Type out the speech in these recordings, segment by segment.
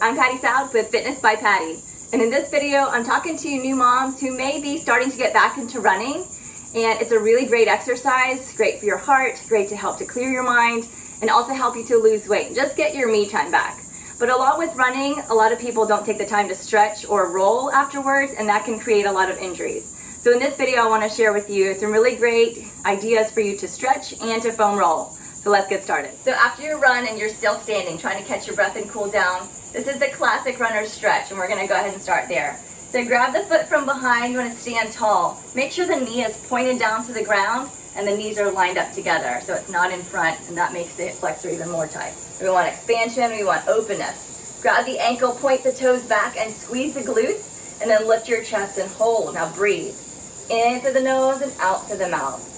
I'm Soud with Fitness by Patty, and in this video I'm talking to new moms who may be starting to get back into running, and it's a really great exercise, great for your heart, great to help to clear your mind, and also help you to lose weight. Just get your me time back. But along with running, a lot of people don't take the time to stretch or roll afterwards, and that can create a lot of injuries. So in this video I want to share with you some really great ideas for you to stretch and to foam roll. So let's get started. So after your run and you're still standing, trying to catch your breath and cool down, this is the classic runner's stretch, and we're going to go ahead and start there. So grab the foot from behind, you want to stand tall. Make sure the knee is pointed down to the ground and the knees are lined up together so it's not in front, and that makes the hip flexor even more tight. We want expansion, we want openness. Grab the ankle, point the toes back and squeeze the glutes, and then lift your chest and hold. Now breathe. In through the nose and out through the mouth.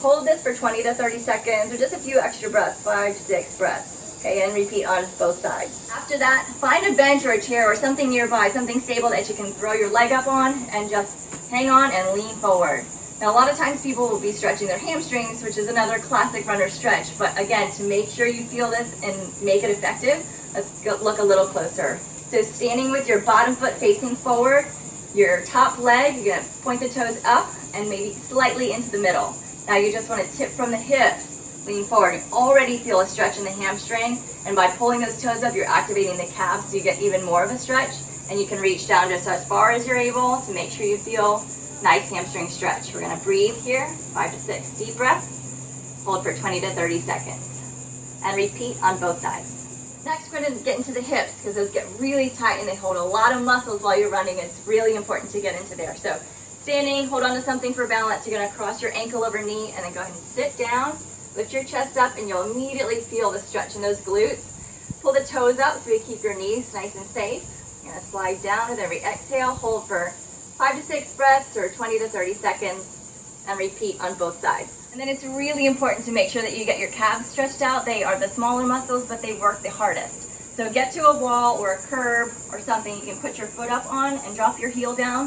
Hold this for 20 to 30 seconds, or just a few extra breaths, 5 to 6 breaths. Okay, and repeat on both sides. After that, find a bench or a chair or something nearby, something stable that you can throw your leg up on, and just hang on and lean forward. Now, a lot of times people will be stretching their hamstrings, which is another classic runner stretch. But again, to make sure you feel this and make it effective, let's look a little closer. So standing with your bottom foot facing forward, your top leg, you're going to point the toes up and maybe slightly into the middle. Now you just want to tip from the hips, lean forward. You already feel a stretch in the hamstring, and by pulling those toes up, you're activating the calves, so you get even more of a stretch, and you can reach down just as far as you're able to make sure you feel nice hamstring stretch. We're going to breathe here, 5 to 6 deep breaths, hold for 20 to 30 seconds, and repeat on both sides. Next, we're going to get into the hips, because those get really tight and they hold a lot of muscles while you're running. It's really important to get into there. So standing, hold on to something for balance. You're going to cross your ankle over knee and then go ahead and sit down. Lift your chest up and you'll immediately feel the stretch in those glutes. Pull the toes up so you keep your knees nice and safe. You're going to slide down with every exhale. Hold for 5 to 6 breaths or 20 to 30 seconds, and repeat on both sides. And then it's really important to make sure that you get your calves stretched out. They are the smaller muscles, but they work the hardest. So get to a wall or a curb or something you can put your foot up on and drop your heel down.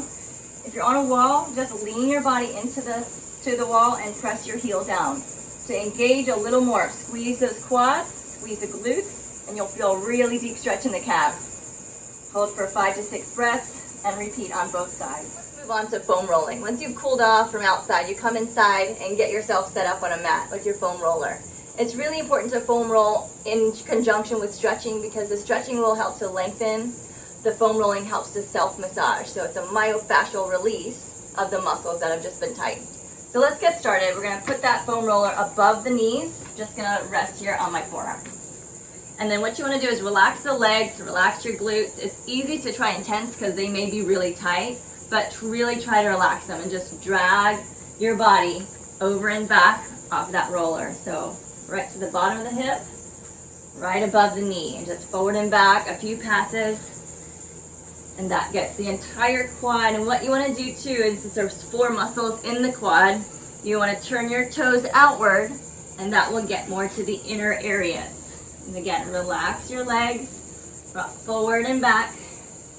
If you're on a wall, just lean your body into the wall and press your heel down. To engage a little more, squeeze those quads, squeeze the glutes, and you'll feel a really deep stretch in the calves. Hold for 5 to 6 breaths and repeat on both sides. Let's move on to foam rolling. Once you've cooled off from outside, you come inside and get yourself set up on a mat with your foam roller. It's really important to foam roll in conjunction with stretching, because the stretching will help to lengthen. The foam rolling helps to self-massage, so it's a myofascial release of the muscles that have just been tightened. So let's get started. We're going to put that foam roller above the knees. Just going to rest here on my forearm. And then what you want to do is relax the legs, relax your glutes. It's easy to try and tense because they may be really tight, but really try to relax them and just drag your body over and back off that roller. So right to the bottom of the hip, right above the knee, and just forward and back a few passes. And that gets the entire quad. And what you want to do too is, since there's 4 muscles in the quad, you want to turn your toes outward, and that will get more to the inner areas. And again, relax your legs, rock forward and back,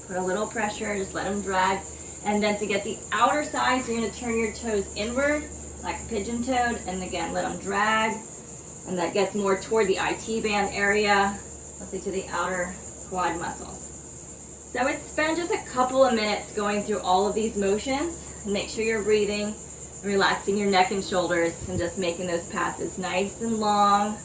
put a little pressure, just let them drag. And then to get the outer sides, you're going to turn your toes inward like pigeon-toed, and again, let them drag. And that gets more toward the IT band area, let's say to the outer quad muscles. So I would spend just a couple of minutes going through all of these motions, and make sure you're breathing, relaxing your neck and shoulders, and just making those passes nice and long.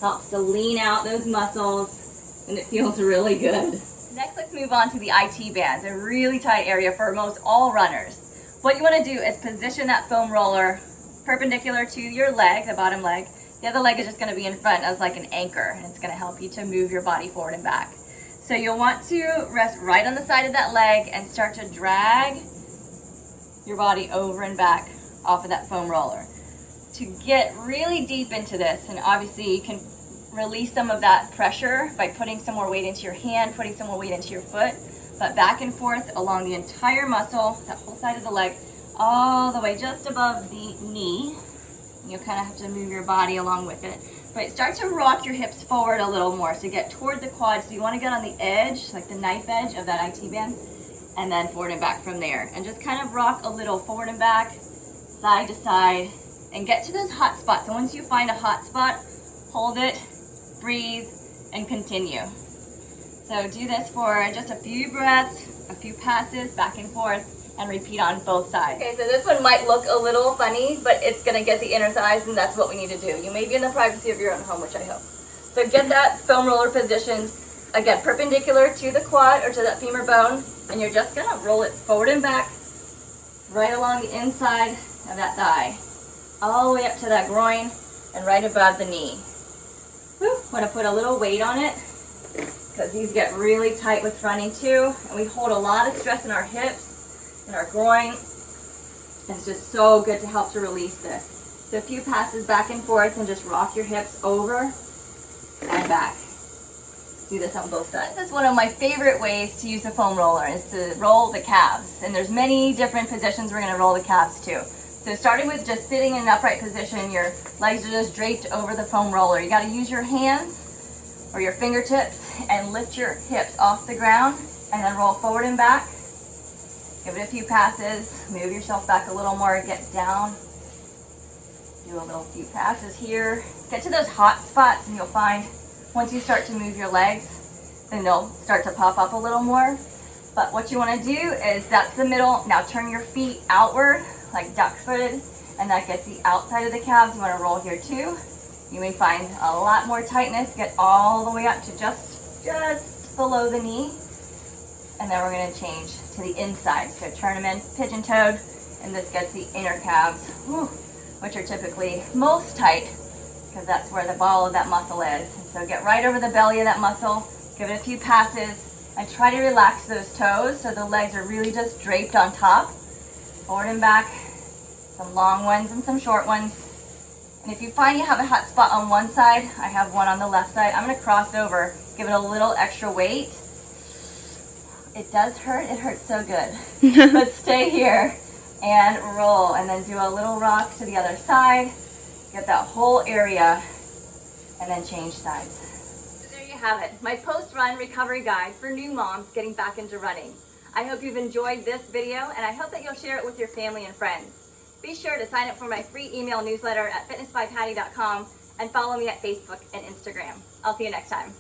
Helps to lean out those muscles, and it feels really good. Next, let's move on to the IT bands, a really tight area for most all runners. What you want to do is position that foam roller perpendicular to your leg, the bottom leg. The other leg is just going to be in front as like an anchor, and it's going to help you to move your body forward and back. So you'll want to rest right on the side of that leg and start to drag your body over and back off of that foam roller. To get really deep into this, and obviously you can release some of that pressure by putting some more weight into your hand, putting some more weight into your foot, but back and forth along the entire muscle, that whole side of the leg, all the way just above the knee. You'll kind of have to move your body along with it. But start to rock your hips forward a little more, so get toward the quad. So you want to get on the edge, like the knife edge of that IT band, and then forward and back from there. And just kind of rock a little forward and back, side to side, and get to those hot spots. And once you find a hot spot, hold it, breathe, and continue. So do this for just a few breaths, a few passes back and forth, and repeat on both sides. Okay, so this one might look a little funny, but it's gonna get the inner thighs, and that's what we need to do. You may be in the privacy of your own home, which I hope. So get that foam roller positioned, again, perpendicular to the quad or to that femur bone, and you're just gonna roll it forward and back, right along the inside of that thigh, all the way up to that groin and right above the knee. Whew, want to put a little weight on it because these get really tight with running too, and we hold a lot of stress in our hips and our groin. It's just so good to help to release this. So a few passes back and forth and just rock your hips over and back. Do this on both sides. This is one of my favorite ways to use the foam roller, is to roll the calves. And there's many different positions we're going to roll the calves to. So starting with just sitting in an upright position, your legs are just draped over the foam roller. You got to use your hands or your fingertips and lift your hips off the ground and then roll forward and back. Give it a few passes, move yourself back a little more, get down. Do a little few passes here. Get to those hot spots and you'll find once you start to move your legs, then they'll start to pop up a little more. But what you want to do is, that's the middle. Now turn your feet outward, like duck-footed, and that gets the outside of the calves. You want to roll here too. You may find a lot more tightness. Get all the way up to just below the knee. And then we're going to change to the inside. So turn them in, pigeon-toed, and this gets the inner calves, which are typically most tight, because that's where the ball of that muscle is. And so get right over the belly of that muscle, give it a few passes, and try to relax those toes so the legs are really just draped on top. Forward and back, some long ones and some short ones. And if you find you have a hot spot on one side, I have one on the left side, I'm gonna cross over, give it a little extra weight. It does hurt, it hurts so good. But stay here and roll, and then do a little rock to the other side. Get that whole area, and then change sides. So there you have it, my post-run recovery guide for new moms getting back into running. I hope you've enjoyed this video, and I hope that you'll share it with your family and friends. Be sure to sign up for my free email newsletter at fitnessbypatty.com and follow me at Facebook and Instagram. I'll see you next time.